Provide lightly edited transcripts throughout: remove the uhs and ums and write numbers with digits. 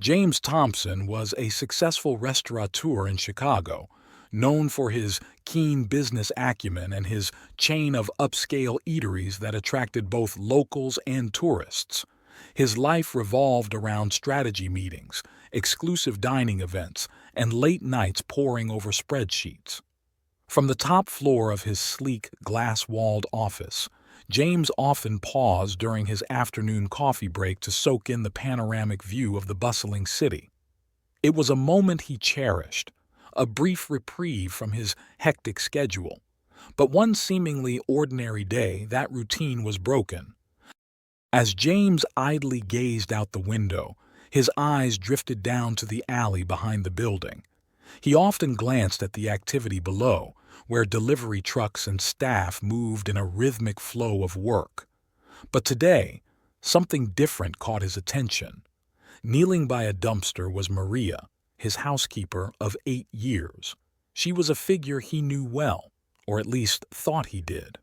James Thompson was a successful restaurateur in Chicago, known for his keen business acumen and his chain of upscale eateries that attracted both locals and tourists. His life revolved around strategy meetings, exclusive dining events, and late nights poring over spreadsheets. From the top floor of his sleek, glass-walled office, James often paused during his afternoon coffee break to soak in the panoramic view of the bustling city. It was a moment he cherished, a brief reprieve from his hectic schedule. But one seemingly ordinary day, that routine was broken. As James idly gazed out the window, his eyes drifted down to the alley behind the building. He often glanced at the activity below, where delivery trucks and staff moved in a rhythmic flow of work. But today, something different caught his attention. Kneeling by a dumpster was Maria, his housekeeper of 8 years. She was a figure he knew well, or at least thought he did.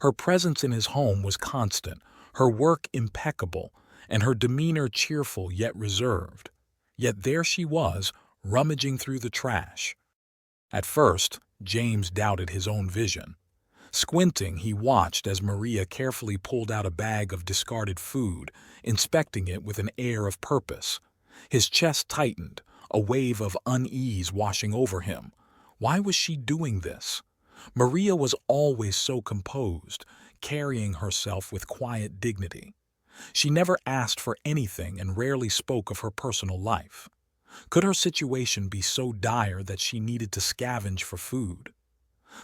Her presence in his home was constant, her work impeccable, and her demeanor cheerful yet reserved. Yet there she was, rummaging through the trash. At first, James doubted his own vision. Squinting, he watched as Maria carefully pulled out a bag of discarded food, inspecting it with an air of purpose. His chest tightened, a wave of unease washing over him. Why was she doing this? Maria was always so composed, carrying herself with quiet dignity. She never asked for anything and rarely spoke of her personal life. Could her situation be so dire that she needed to scavenge for food?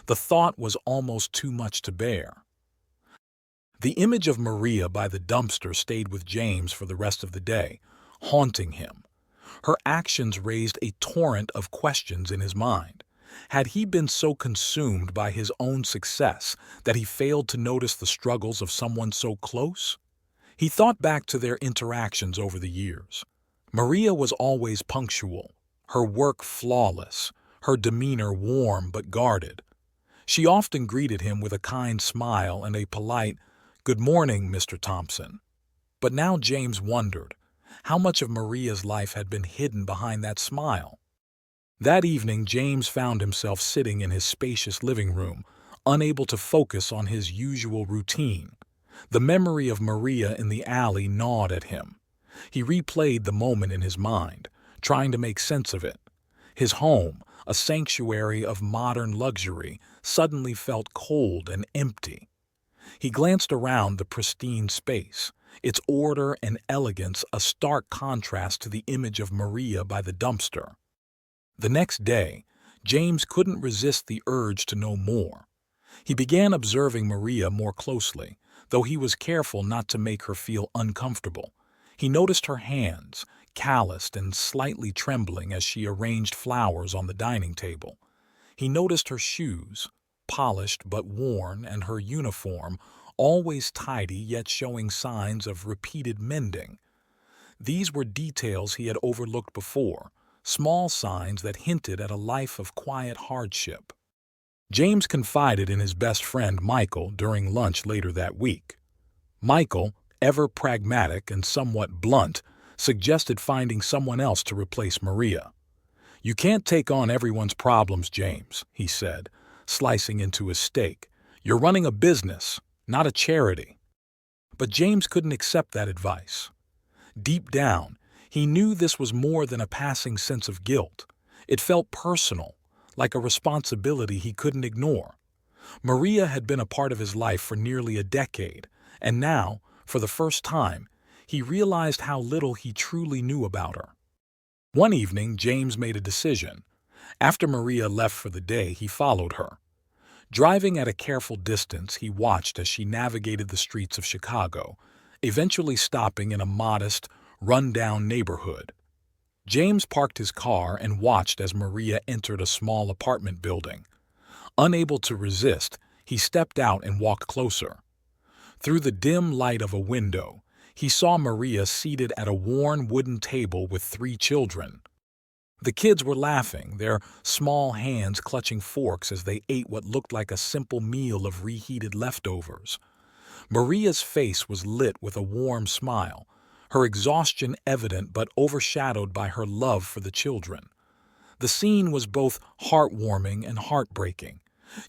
The thought was almost too much to bear. The image of Maria by the dumpster stayed with James for the rest of the day, haunting him. Her actions raised a torrent of questions in his mind. Had he been so consumed by his own success that he failed to notice the struggles of someone so close? He thought back to their interactions over the years. Maria was always punctual, her work flawless, her demeanor warm but guarded. She often greeted him with a kind smile and a polite, "Good morning, Mr. Thompson." But now James wondered how much of Maria's life had been hidden behind that smile. That evening, James found himself sitting in his spacious living room, unable to focus on his usual routine. The memory of Maria in the alley gnawed at him. He replayed the moment in his mind, trying to make sense of it. His home, a sanctuary of modern luxury, suddenly felt cold and empty. He glanced around the pristine space, its order and elegance a stark contrast to the image of Maria by the dumpster. The next day, James couldn't resist the urge to know more. He began observing Maria more closely, though he was careful not to make her feel uncomfortable. He noticed her hands, calloused and slightly trembling as she arranged flowers on the dining table. He noticed her shoes, polished but worn, and her uniform, always tidy yet showing signs of repeated mending. These were details he had overlooked before, small signs that hinted at a life of quiet hardship. James confided in his best friend Michael during lunch later that week. Michael, ever pragmatic and somewhat blunt, suggested finding someone else to replace Maria. "You can't take on everyone's problems, James," he said, slicing into his steak. "You're running a business, not a charity." But James couldn't accept that advice. Deep down, he knew this was more than a passing sense of guilt. It felt personal, like a responsibility he couldn't ignore. Maria had been a part of his life for nearly a decade, and now, for the first time, he realized how little he truly knew about her. One evening, James made a decision. After Maria left for the day, he followed her. Driving at a careful distance, he watched as she navigated the streets of Chicago, eventually stopping in a modest, run-down neighborhood. James parked his car and watched as Maria entered a small apartment building. Unable to resist, he stepped out and walked closer. Through the dim light of a window, he saw Maria seated at a worn wooden table with 3 children. The kids were laughing, their small hands clutching forks as they ate what looked like a simple meal of reheated leftovers. Maria's face was lit with a warm smile, her exhaustion evident but overshadowed by her love for the children. The scene was both heartwarming and heartbreaking.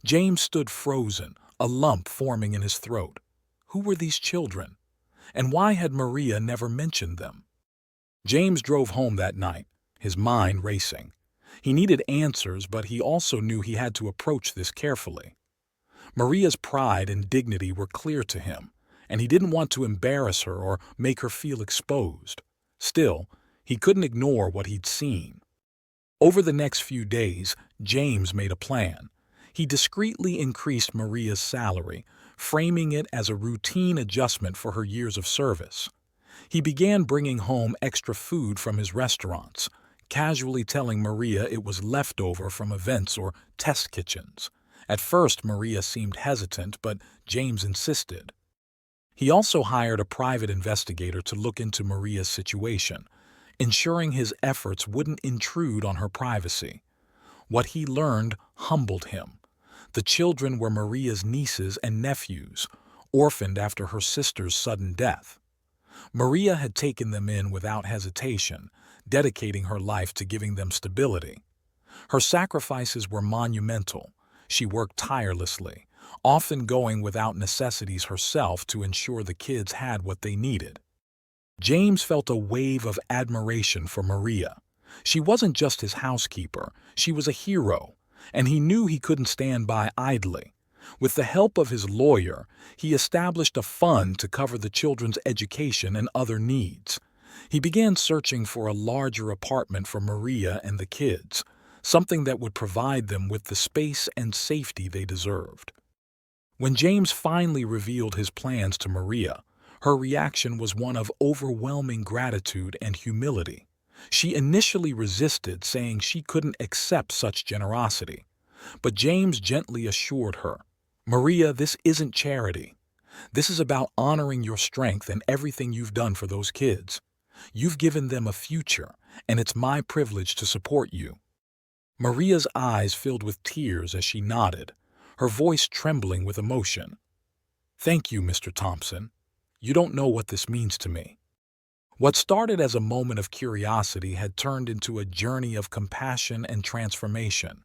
James stood frozen, a lump forming in his throat. Who were these children? And why had Maria never mentioned them? James drove home that night, his mind racing. He needed answers, but he also knew he had to approach this carefully. Maria's pride and dignity were clear to him, and he didn't want to embarrass her or make her feel exposed. Still, he couldn't ignore what he'd seen. Over the next few days, James made a plan. He discreetly increased Maria's salary, framing it as a routine adjustment for her years of service. He began bringing home extra food from his restaurants, casually telling Maria it was leftover from events or test kitchens. At first, Maria seemed hesitant, but James insisted. He also hired a private investigator to look into Maria's situation, ensuring his efforts wouldn't intrude on her privacy. What he learned humbled him. The children were Maria's nieces and nephews, orphaned after her sister's sudden death. Maria had taken them in without hesitation, dedicating her life to giving them stability. Her sacrifices were monumental. She worked tirelessly, often going without necessities herself to ensure the kids had what they needed. James felt a wave of admiration for Maria. She wasn't just his housekeeper, she was a hero, and he knew he couldn't stand by idly. With the help of his lawyer, he established a fund to cover the children's education and other needs. He began searching for a larger apartment for Maria and the kids, something that would provide them with the space and safety they deserved. When James finally revealed his plans to Maria, her reaction was one of overwhelming gratitude and humility. She initially resisted, saying she couldn't accept such generosity. But James gently assured her, "Maria, this isn't charity. This is about honoring your strength and everything you've done for those kids. You've given them a future, and it's my privilege to support you." Maria's eyes filled with tears as she nodded, her voice trembling with emotion. "Thank you, Mr. Thompson. You don't know what this means to me." What started as a moment of curiosity had turned into a journey of compassion and transformation.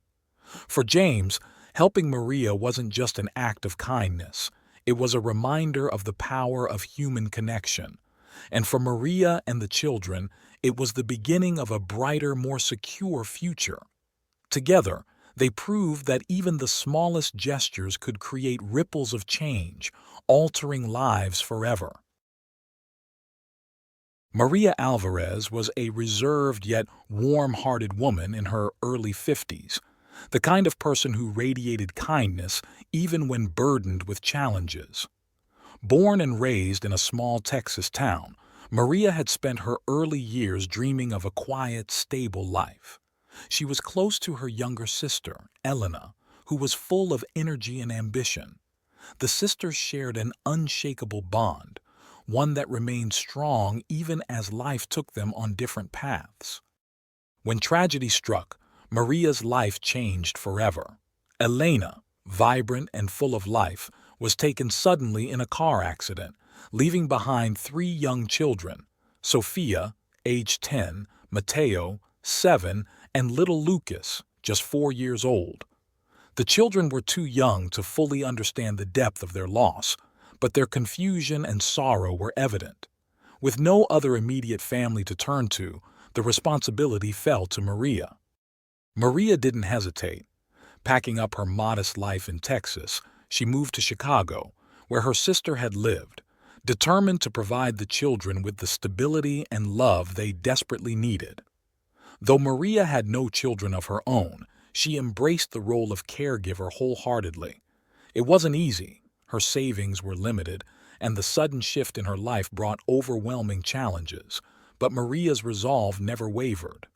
For James, helping Maria wasn't just an act of kindness, it was a reminder of the power of human connection. And for Maria and the children, it was the beginning of a brighter, more secure future. Together, they proved that even the smallest gestures could create ripples of change, altering lives forever. Maria Alvarez was a reserved yet warm-hearted woman in her early 50s, the kind of person who radiated kindness even when burdened with challenges. Born and raised in a small Texas town, Maria had spent her early years dreaming of a quiet, stable life. She was close to her younger sister, Elena, who was full of energy and ambition. The sisters shared an unshakable bond, one that remained strong even as life took them on different paths. When tragedy struck, Maria's life changed forever. Elena, vibrant and full of life, was taken suddenly in a car accident, leaving behind 3 young children, Sophia, age 10, Mateo, 7, and little Lucas, just 4 years old. The children were too young to fully understand the depth of their loss, but their confusion and sorrow were evident. With no other immediate family to turn to, the responsibility fell to Maria. Maria didn't hesitate. Packing up her modest life in Texas, she moved to Chicago, where her sister had lived, determined to provide the children with the stability and love they desperately needed. Though Maria had no children of her own, she embraced the role of caregiver wholeheartedly. It wasn't easy. Her savings were limited, and the sudden shift in her life brought overwhelming challenges, but Maria's resolve never wavered.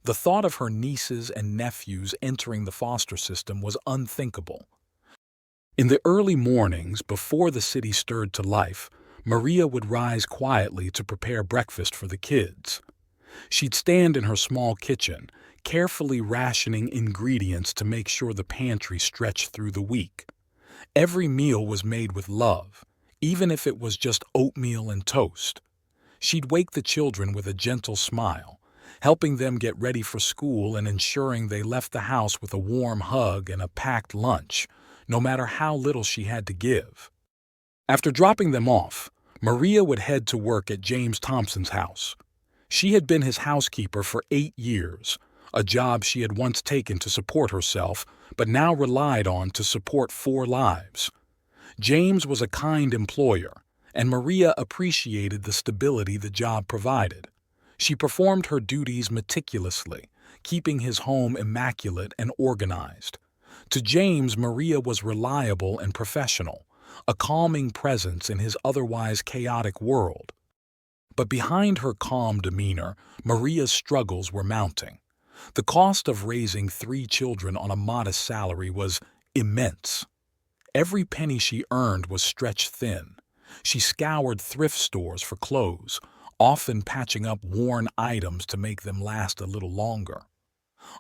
The thought of her nieces and nephews entering the foster system was unthinkable. In the early mornings, before the city stirred to life, Maria would rise quietly to prepare breakfast for the kids. She'd stand in her small kitchen, carefully rationing ingredients to make sure the pantry stretched through the week. Every meal was made with love, even if it was just oatmeal and toast. She'd wake the children with a gentle smile, helping them get ready for school and ensuring they left the house with a warm hug and a packed lunch, no matter how little she had to give. After dropping them off, Maria would head to work at James Thompson's house. She had been his housekeeper for 8 years, a job she had once taken to support herself, but now relied on to support 4 lives. James was a kind employer, and Maria appreciated the stability the job provided. She performed her duties meticulously, keeping his home immaculate and organized. To James, Maria was reliable and professional, a calming presence in his otherwise chaotic world. But behind her calm demeanor, Maria's struggles were mounting. The cost of raising 3 children on a modest salary was immense. Every penny she earned was stretched thin. She scoured thrift stores for clothes, often patching up worn items to make them last a little longer.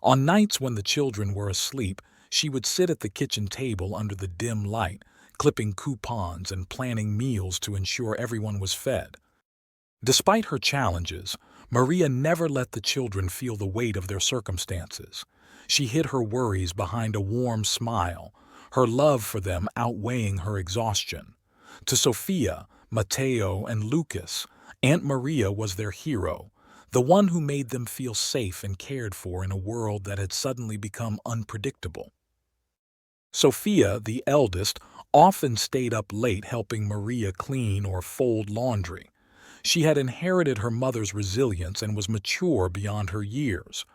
On nights when the children were asleep, she would sit at the kitchen table under the dim light, clipping coupons and planning meals to ensure everyone was fed. Despite her challenges, Maria never let the children feel the weight of their circumstances. She hid her worries behind a warm smile, her love for them outweighing her exhaustion. To Sophia, Matteo, and Lucas, Aunt Maria was their hero, the one who made them feel safe and cared for in a world that had suddenly become unpredictable. Sophia, the eldest, often stayed up late helping Maria clean or fold laundry. She had inherited her mother's resilience and was mature beyond her years.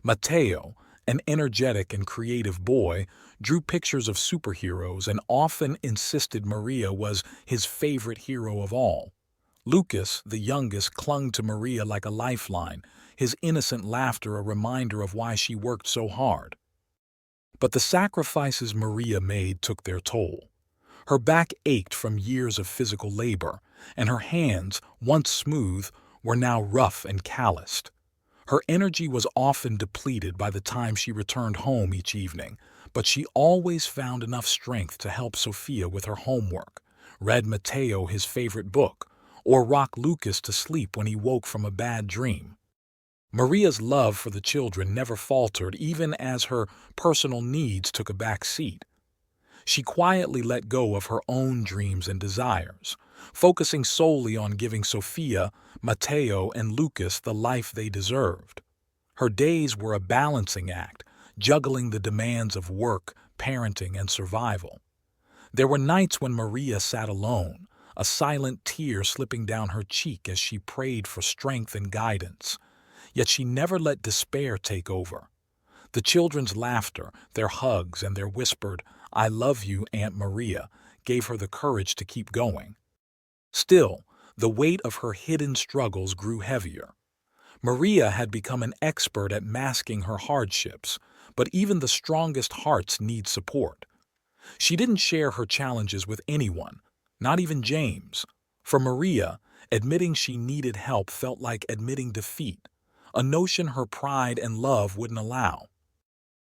Matteo, an energetic and creative boy, drew pictures of superheroes and often insisted Maria was his favorite hero of all. Lucas, the youngest, clung to Maria like a lifeline, his innocent laughter a reminder of why she worked so hard. But the sacrifices Maria made took their toll. Her back ached from years of physical labor, and her hands, once smooth, were now rough and calloused. Her energy was often depleted by the time she returned home each evening, but she always found enough strength to help Sophia with her homework, read Matteo his favorite book, or rock Lucas to sleep when he woke from a bad dream. Maria's love for the children never faltered even as her personal needs took a back seat. She quietly let go of her own dreams and desires, focusing solely on giving Sophia, Matteo, and Lucas the life they deserved. Her days were a balancing act, juggling the demands of work, parenting, and survival. There were nights when Maria sat alone, a silent tear slipping down her cheek as she prayed for strength and guidance. Yet she never let despair take over. The children's laughter, their hugs, and their whispered, "I love you, Aunt Maria," gave her the courage to keep going. Still, the weight of her hidden struggles grew heavier. Maria had become an expert at masking her hardships, but even the strongest hearts need support. She didn't share her challenges with anyone, not even James. For Maria, admitting she needed help felt like admitting defeat, a notion her pride and love wouldn't allow.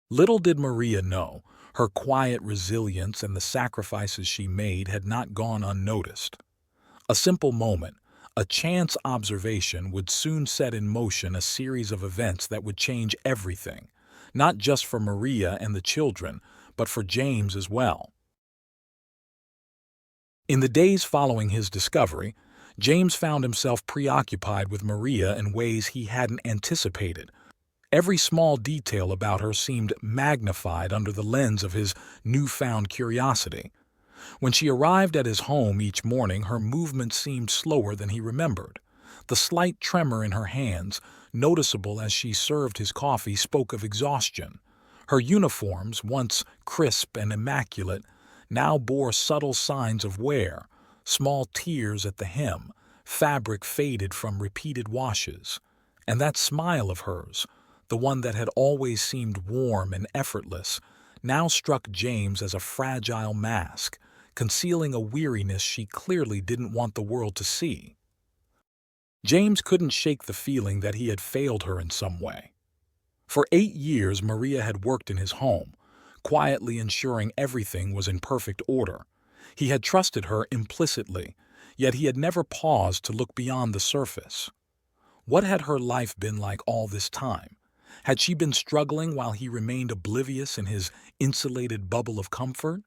Little did Maria know, her quiet resilience and the sacrifices she made had not gone unnoticed. A simple moment, a chance observation would soon set in motion a series of events that would change everything, not just for Maria and the children, but for James as well. In the days following his discovery, James found himself preoccupied with Maria in ways he hadn't anticipated. Every small detail about her seemed magnified under the lens of his newfound curiosity. When she arrived at his home each morning, her movements seemed slower than he remembered. The slight tremor in her hands, noticeable as she served his coffee, spoke of exhaustion. Her uniforms, once crisp and immaculate, now bore subtle signs of wear, small tears at the hem, fabric faded from repeated washes. And that smile of hers, the one that had always seemed warm and effortless, now struck James as a fragile mask, concealing a weariness she clearly didn't want the world to see. James couldn't shake the feeling that he had failed her in some way. For 8 years, Maria had worked in his home, quietly ensuring everything was in perfect order. He had trusted her implicitly, yet he had never paused to look beyond the surface. What had her life been like all this time? Had she been struggling while he remained oblivious in his insulated bubble of comfort?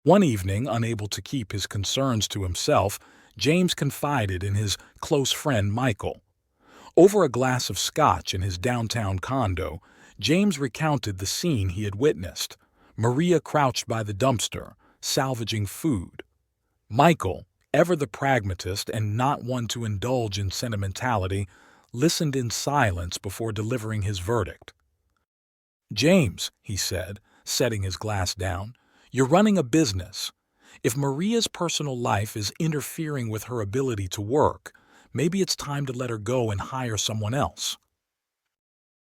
One evening, unable to keep his concerns to himself, James confided in his close friend Michael. Over a glass of scotch in his downtown condo, James recounted the scene he had witnessed: Maria crouched by the dumpster, salvaging food. Michael, ever the pragmatist and not one to indulge in sentimentality, listened in silence before delivering his verdict. "James," he said, setting his glass down, "you're running a business. If Maria's personal life is interfering with her ability to work, maybe it's time to let her go and hire someone else."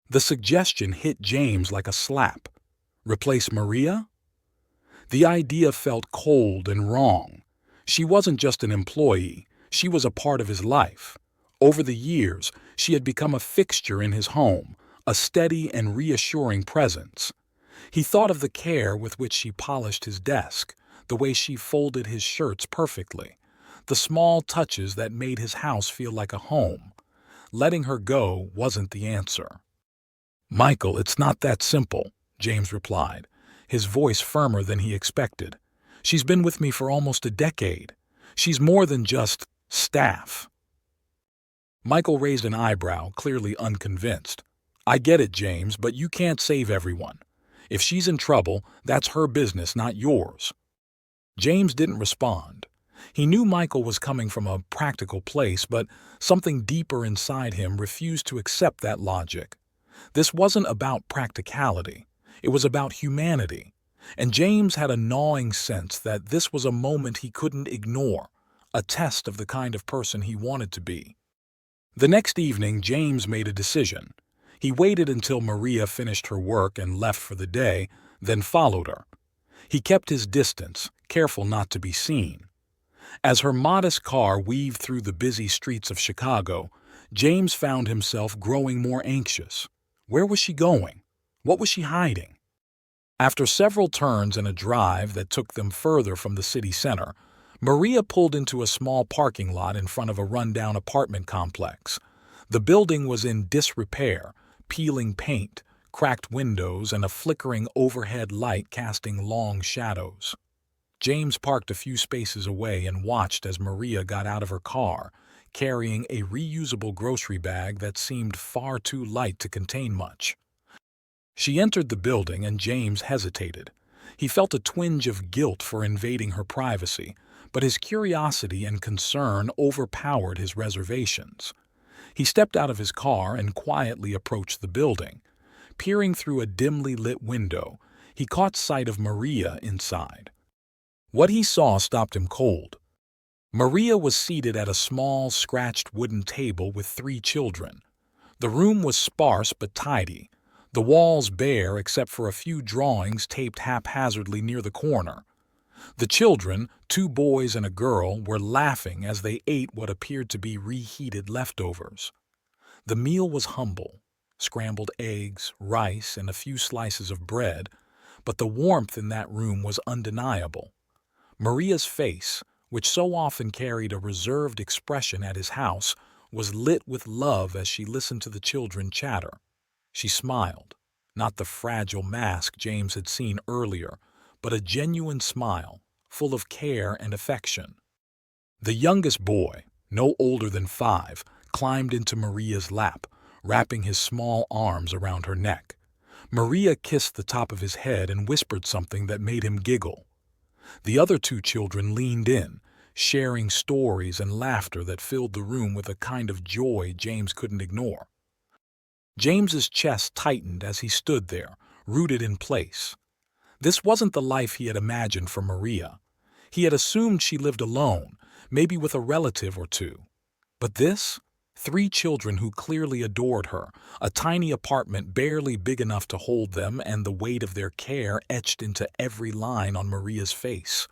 The suggestion hit James like a slap. Replace Maria? The idea felt cold and wrong. She wasn't just an employee, she was a part of his life. Over the years, she had become a fixture in his home, a steady and reassuring presence. He thought of the care with which she polished his desk, the way she folded his shirts perfectly, the small touches that made his house feel like a home. Letting her go wasn't the answer. "Michael, it's not that simple," James replied, his voice firmer than he expected. "She's been with me for almost a decade. She's more than just staff." Michael raised an eyebrow, clearly unconvinced. "I get it, James, but you can't save everyone. If she's in trouble, that's her business, not yours." James didn't respond. He knew Michael was coming from a practical place, but something deeper inside him refused to accept that logic. This wasn't about practicality. It was about humanity. And James had a gnawing sense that this was a moment he couldn't ignore, a test of the kind of person he wanted to be. The next evening, James made a decision. He waited until Maria finished her work and left for the day, then followed her. He kept his distance, careful not to be seen. As her modest car weaved through the busy streets of Chicago, James found himself growing more anxious. Where was she going? What was she hiding? After several turns and a drive that took them further from the city center, Maria pulled into a small parking lot in front of a rundown apartment complex. The building was in disrepair, peeling paint, cracked windows, and a flickering overhead light casting long shadows. James parked a few spaces away and watched as Maria got out of her car, carrying a reusable grocery bag that seemed far too light to contain much. She entered the building and James hesitated. He felt a twinge of guilt for invading her privacy, but his curiosity and concern overpowered his reservations. He stepped out of his car and quietly approached the building. Peering through a dimly lit window, he caught sight of Maria inside. What he saw stopped him cold. Maria was seated at a small, scratched wooden table with 3 children. The room was sparse but tidy, the walls bare except for a few drawings taped haphazardly near the corner. The children, 2 boys and a girl, were laughing as they ate what appeared to be reheated leftovers. The meal was humble: scrambled eggs, rice, and a few slices of bread, but the warmth in that room was undeniable. Maria's face, which so often carried a reserved expression at his house, was lit with love as she listened to the children chatter. She smiled, not the fragile mask James had seen earlier, but a genuine smile, full of care and affection. The youngest boy, no older than 5, climbed into Maria's lap, wrapping his small arms around her neck. Maria kissed the top of his head and whispered something that made him giggle. The other 2 children leaned in, sharing stories and laughter that filled the room with a kind of joy James couldn't ignore. James's chest tightened as he stood there, rooted in place. This wasn't the life he had imagined for Maria. He had assumed she lived alone, maybe with a relative or 2. But this? 3 children who clearly adored her, a tiny apartment barely big enough to hold them, and the weight of their care etched into every line on Maria's face.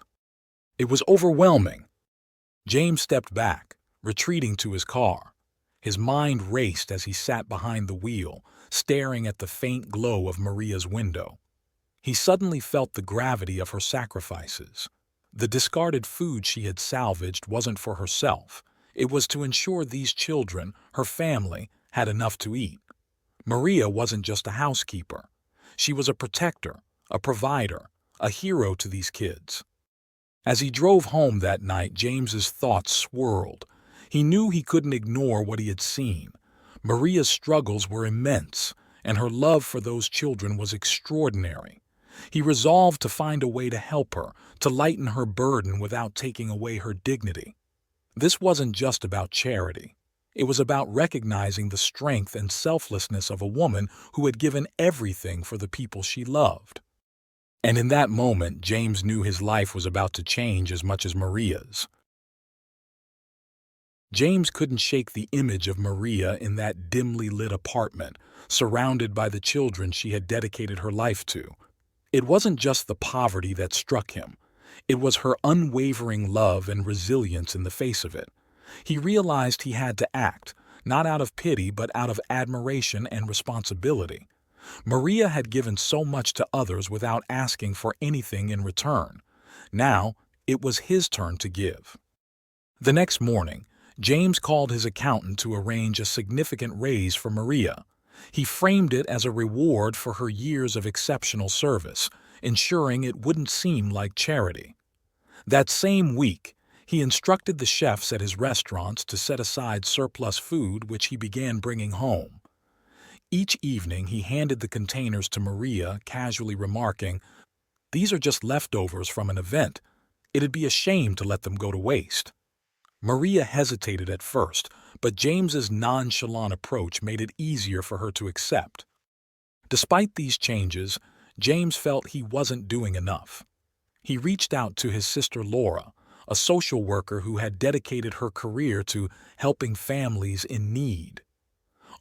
It was overwhelming. James stepped back, retreating to his car. His mind raced as he sat behind the wheel, staring at the faint glow of Maria's window. He suddenly felt the gravity of her sacrifices. The discarded food she had salvaged wasn't for herself. It was to ensure these children, her family, had enough to eat. Maria wasn't just a housekeeper. She was a protector, a provider, a hero to these kids. As he drove home that night, James's thoughts swirled. He knew he couldn't ignore what he had seen. Maria's struggles were immense, and her love for those children was extraordinary. He resolved to find a way to help her, to lighten her burden without taking away her dignity. This wasn't just about charity. It was about recognizing the strength and selflessness of a woman who had given everything for the people she loved. And in that moment, James knew his life was about to change as much as Maria's. James couldn't shake the image of Maria in that dimly lit apartment, surrounded by the children she had dedicated her life to. It wasn't just the poverty that struck him. It was her unwavering love and resilience in the face of it. He realized he had to act, not out of pity but out of admiration and responsibility. Maria had given so much to others without asking for anything in return. Now, it was his turn to give. The next morning, James called his accountant to arrange a significant raise for Maria. He framed it as a reward for her years of exceptional service, ensuring it wouldn't seem like charity. That same week, he instructed the chefs at his restaurants to set aside surplus food which he began bringing home. Each evening he handed the containers to Maria, casually remarking, "These are just leftovers from an event. It'd be a shame to let them go to waste." Maria hesitated at first, but James's nonchalant approach made it easier for her to accept. Despite these changes, James felt he wasn't doing enough. He reached out to his sister Laura, a social worker who had dedicated her career to helping families in need.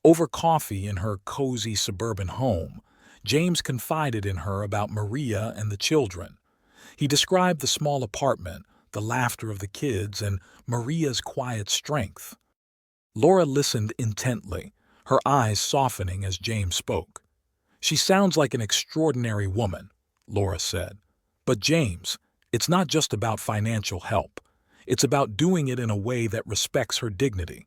Over coffee in her cozy suburban home, James confided in her about Maria and the children. He described the small apartment, the laughter of the kids, and Maria's quiet strength. Laura listened intently, her eyes softening as James spoke. "She sounds like an extraordinary woman," Laura said. "But James, it's not just about financial help. It's about doing it in a way that respects her dignity.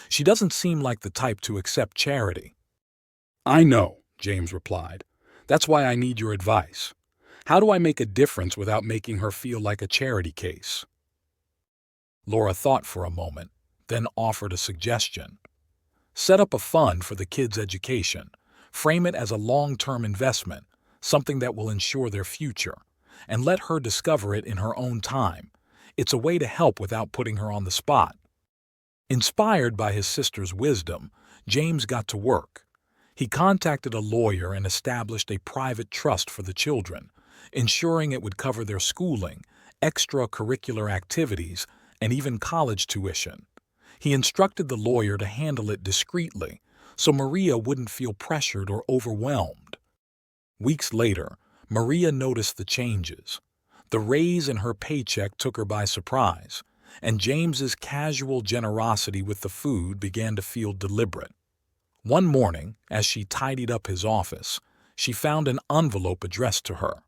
She doesn't seem like the type to accept charity." "I know," James replied. "That's why I need your advice. How do I make a difference without making her feel like a charity case?" Laura thought for a moment, then offered a suggestion. "Set up a fund for the kids' education. Frame it as a long-term investment, something that will ensure their future, and let her discover it in her own time. It's a way to help without putting her on the spot." Inspired by his sister's wisdom, James got to work. He contacted a lawyer and established a private trust for the children, ensuring it would cover their schooling, extracurricular activities, and even college tuition. He instructed the lawyer to handle it discreetly, so Maria wouldn't feel pressured or overwhelmed. Weeks later, Maria noticed the changes. The raise in her paycheck took her by surprise, and James's casual generosity with the food began to feel deliberate. One morning, as she tidied up his office, she found an envelope addressed to her.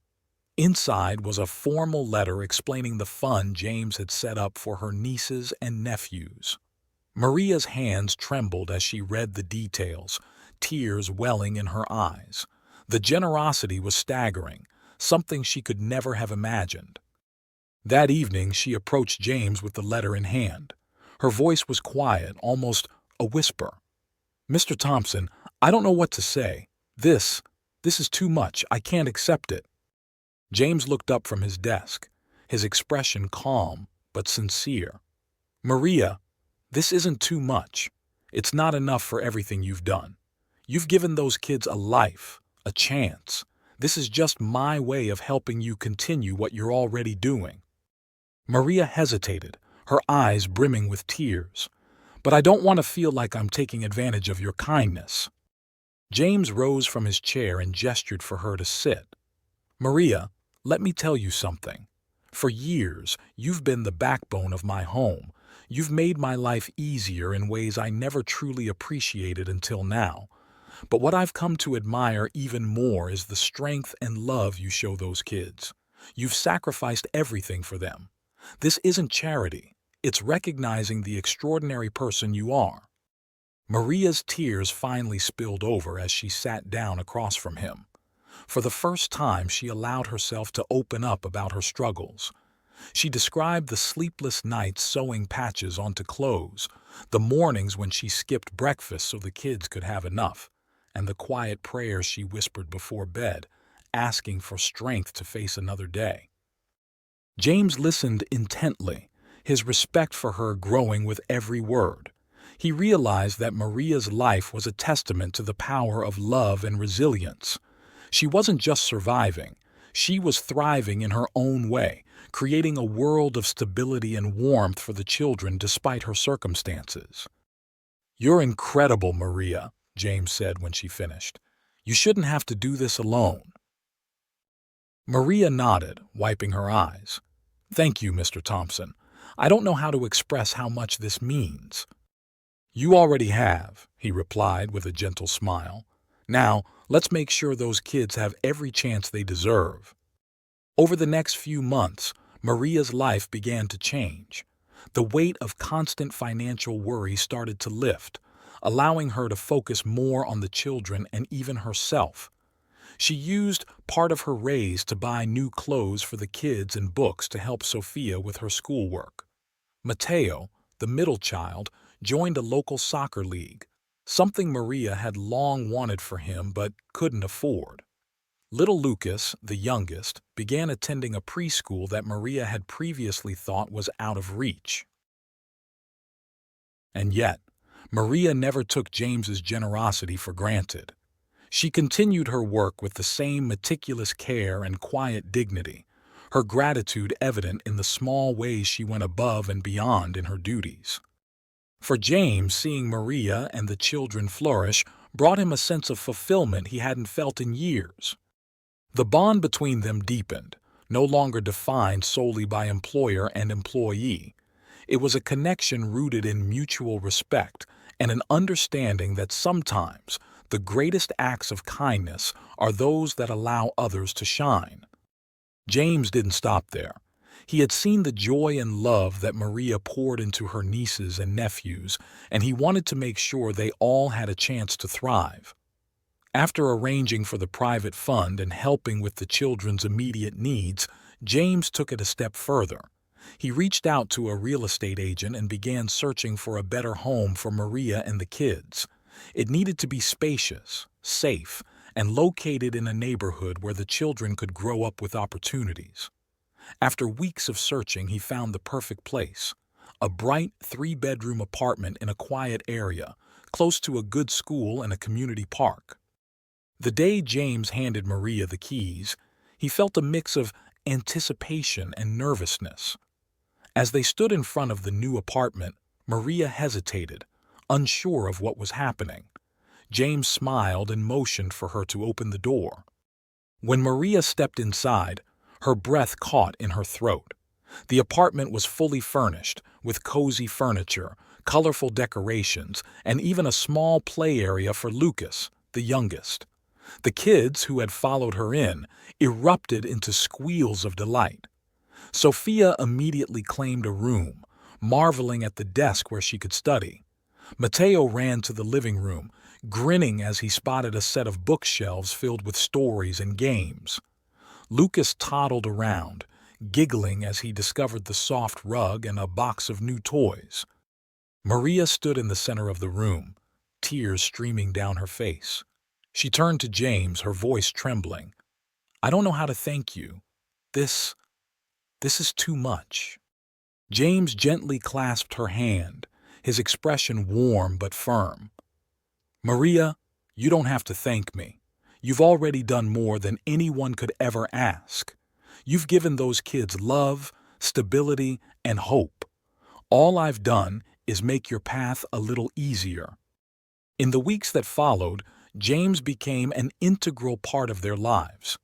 Inside was a formal letter explaining the fund James had set up for her nieces and nephews. Maria's hands trembled as she read the details, tears welling in her eyes. The generosity was staggering, something she could never have imagined. That evening, she approached James with the letter in hand. Her voice was quiet, almost a whisper. "Mr. Thompson, I don't know what to say. This is too much. I can't accept it." James looked up from his desk, his expression calm but sincere. "Maria, this isn't too much. It's not enough for everything you've done. You've given those kids a life, a chance. This is just my way of helping you continue what you're already doing." Maria hesitated, her eyes brimming with tears. "But I don't want to feel like I'm taking advantage of your kindness." James rose from his chair and gestured for her to sit. "Maria, let me tell you something. For years, you've been the backbone of my home. You've made my life easier in ways I never truly appreciated until now. But what I've come to admire even more is the strength and love you show those kids. You've sacrificed everything for them. This isn't charity. It's recognizing the extraordinary person you are." Maria's tears finally spilled over as she sat down across from him. For the first time, she allowed herself to open up about her struggles. She described the sleepless nights sewing patches onto clothes, the mornings when she skipped breakfast so the kids could have enough, and the quiet prayers she whispered before bed, asking for strength to face another day. James listened intently, his respect for her growing with every word. He realized that Maria's life was a testament to the power of love and resilience. She wasn't just surviving, she was thriving in her own way, creating a world of stability and warmth for the children despite her circumstances. "You're incredible, Maria," James said when she finished. "You shouldn't have to do this alone." Maria nodded, wiping her eyes. "Thank you, Mr. Thompson. I don't know how to express how much this means." "You already have," he replied with a gentle smile. "Now, let's make sure those kids have every chance they deserve." Over the next few months, Maria's life began to change. The weight of constant financial worry started to lift, allowing her to focus more on the children and even herself. She used part of her raise to buy new clothes for the kids and books to help Sophia with her schoolwork. Mateo, the middle child, joined a local soccer league, something Maria had long wanted for him but couldn't afford. Little Lucas, the youngest, began attending a preschool that Maria had previously thought was out of reach. And yet, Maria never took James's generosity for granted. She continued her work with the same meticulous care and quiet dignity, her gratitude evident in the small ways she went above and beyond in her duties. For James, seeing Maria and the children flourish brought him a sense of fulfillment he hadn't felt in years. The bond between them deepened, no longer defined solely by employer and employee. It was a connection rooted in mutual respect and an understanding that sometimes the greatest acts of kindness are those that allow others to shine. James didn't stop there. He had seen the joy and love that Maria poured into her nieces and nephews, and he wanted to make sure they all had a chance to thrive. After arranging for the private fund and helping with the children's immediate needs, James took it a step further. He reached out to a real estate agent and began searching for a better home for Maria and the kids. It needed to be spacious, safe, and located in a neighborhood where the children could grow up with opportunities. After weeks of searching, he found the perfect place, a bright 3-bedroom apartment in a quiet area, close to a good school and a community park. The day James handed Maria the keys, he felt a mix of anticipation and nervousness. As they stood in front of the new apartment, Maria hesitated, unsure of what was happening. James smiled and motioned for her to open the door. When Maria stepped inside, her breath caught in her throat. The apartment was fully furnished, with cozy furniture, colorful decorations, and even a small play area for Lucas, the youngest. The kids, who had followed her in, erupted into squeals of delight. Sophia immediately claimed a room, marveling at the desk where she could study. Mateo ran to the living room, grinning as he spotted a set of bookshelves filled with stories and games. Lucas toddled around, giggling as he discovered the soft rug and a box of new toys. Maria stood in the center of the room, tears streaming down her face. She turned to James, her voice trembling. "I don't know how to thank you. This is too much." James gently clasped her hand, his expression warm but firm. "Maria, you don't have to thank me. You've already done more than anyone could ever ask. You've given those kids love, stability, and hope. All I've done is make your path a little easier." In the weeks that followed, James became an integral part of their lives.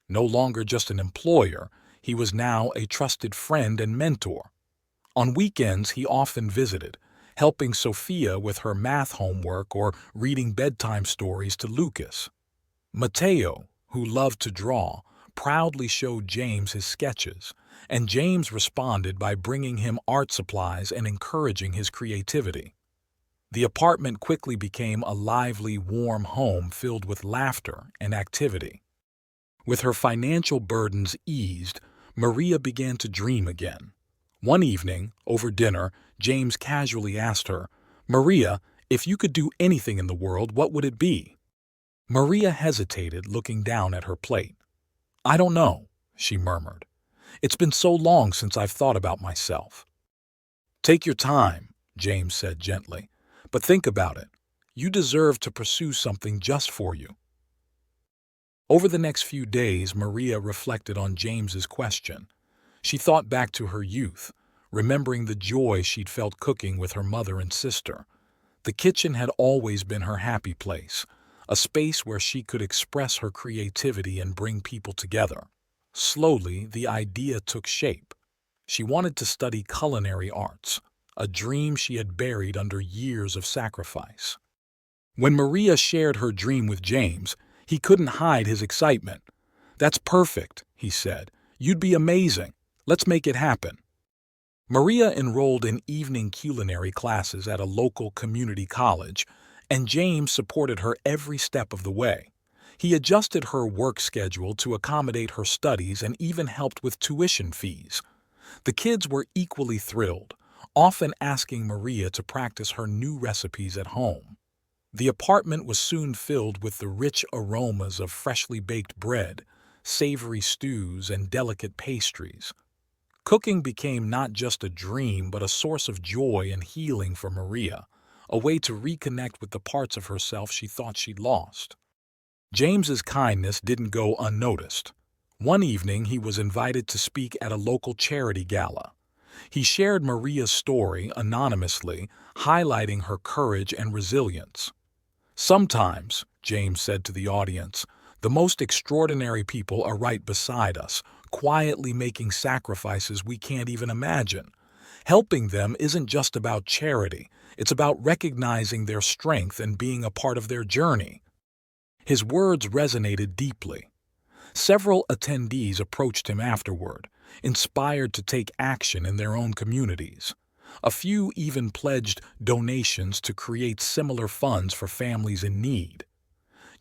No longer just an employer, he was now a trusted friend and mentor. On weekends, he often visited, helping Sophia with her math homework or reading bedtime stories to Lucas. Mateo, who loved to draw, proudly showed James his sketches, and James responded by bringing him art supplies and encouraging his creativity. The apartment quickly became a lively, warm home filled with laughter and activity. With her financial burdens eased, Maria began to dream again. One evening, over dinner, James casually asked her, "Maria, if you could do anything in the world, what would it be?" Maria hesitated, looking down at her plate. "I don't know," she murmured. "It's been so long since I've thought about myself." "Take your time," James said gently, "but think about it. You deserve to pursue something just for you." Over the next few days, Maria reflected on James's question. She thought back to her youth, remembering the joy she'd felt cooking with her mother and sister. The kitchen had always been her happy place, a space where she could express her creativity and bring people together. Slowly, the idea took shape. She wanted to study culinary arts, a dream she had buried under years of sacrifice. When Maria shared her dream with James, he couldn't hide his excitement. "That's perfect," he said. "You'd be amazing. Let's make it happen." Maria enrolled in evening culinary classes at a local community college, and James supported her every step of the way. He adjusted her work schedule to accommodate her studies and even helped with tuition fees. The kids were equally thrilled, often asking Maria to practice her new recipes at home. The apartment was soon filled with the rich aromas of freshly baked bread, savory stews, and delicate pastries. Cooking became not just a dream but a source of joy and healing for Maria, a way to reconnect with the parts of herself she thought she'd lost. James's kindness didn't go unnoticed. One evening, he was invited to speak at a local charity gala. He shared Maria's story anonymously, highlighting her courage and resilience. "Sometimes," James said to the audience, "the most extraordinary people are right beside us, quietly making sacrifices we can't even imagine. Helping them isn't just about charity, it's about recognizing their strength and being a part of their journey." His words resonated deeply. Several attendees approached him afterward, inspired to take action in their own communities. A few even pledged donations to create similar funds for families in need.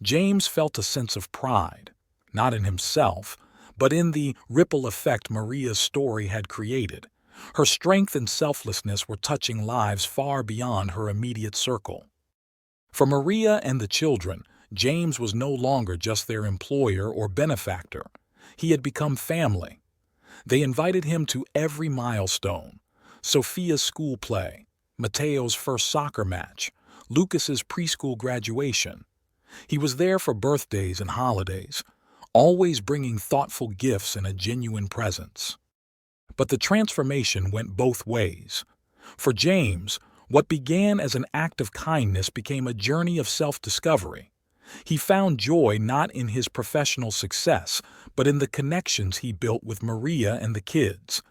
James felt a sense of pride, not in himself, but in the ripple effect Maria's story had created. Her strength and selflessness were touching lives far beyond her immediate circle. For Maria and the children, James was no longer just their employer or benefactor. He had become family. They invited him to every milestone: Sophia's school play, Mateo's first soccer match, Lucas's preschool graduation. He was there for birthdays and holidays, always bringing thoughtful gifts and a genuine presence. But the transformation went both ways. For James, what began as an act of kindness became a journey of self-discovery. He found joy not in his professional success, but in the connections he built with Maria and the kids.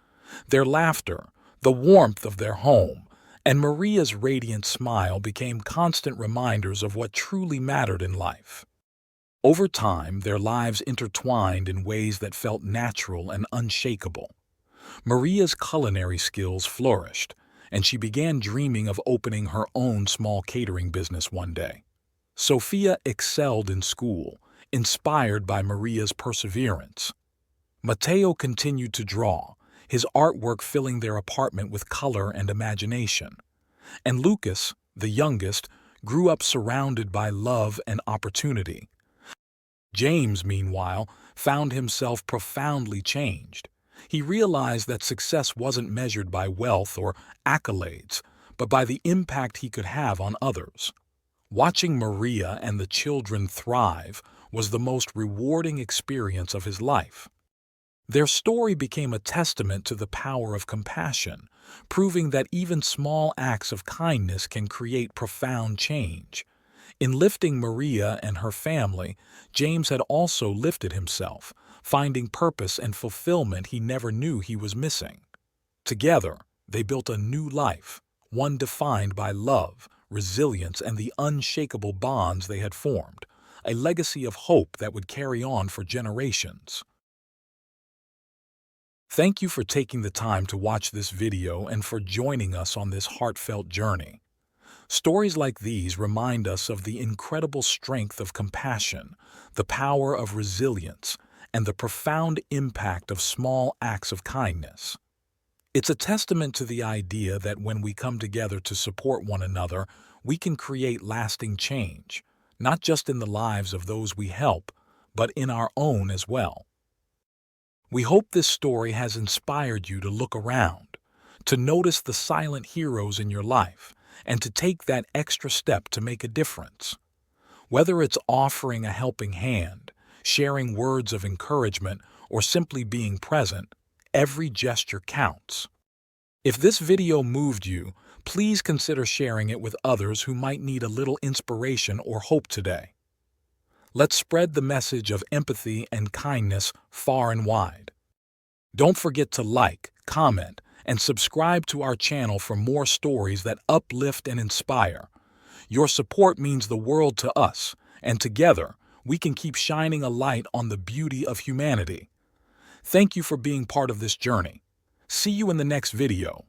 Their laughter, the warmth of their home, and Maria's radiant smile became constant reminders of what truly mattered in life. Over time, their lives intertwined in ways that felt natural and unshakable. Maria's culinary skills flourished, and she began dreaming of opening her own small catering business one day. Sophia excelled in school, inspired by Maria's perseverance. Mateo continued to draw, his artwork filling their apartment with color and imagination. And Lucas, the youngest, grew up surrounded by love and opportunity. James, meanwhile, found himself profoundly changed. He realized that success wasn't measured by wealth or accolades, but by the impact he could have on others. Watching Maria and the children thrive was the most rewarding experience of his life. Their story became a testament to the power of compassion, proving that even small acts of kindness can create profound change. In lifting Maria and her family, James had also lifted himself, finding purpose and fulfillment he never knew he was missing. Together, they built a new life, one defined by love, resilience, and the unshakable bonds they had formed, a legacy of hope that would carry on for generations. Thank you for taking the time to watch this video and for joining us on this heartfelt journey. Stories like these remind us of the incredible strength of compassion, the power of resilience, and the profound impact of small acts of kindness. It's a testament to the idea that when we come together to support one another, we can create lasting change, not just in the lives of those we help, but in our own as well. We hope this story has inspired you to look around, to notice the silent heroes in your life, and to take that extra step to make a difference. Whether it's offering a helping hand, sharing words of encouragement, or simply being present, every gesture counts. If this video moved you, please consider sharing it with others who might need a little inspiration or hope today. Let's spread the message of empathy and kindness far and wide. Don't forget to like, comment, and subscribe to our channel for more stories that uplift and inspire. Your support means the world to us, and together, we can keep shining a light on the beauty of humanity. Thank you for being part of this journey. See you in the next video.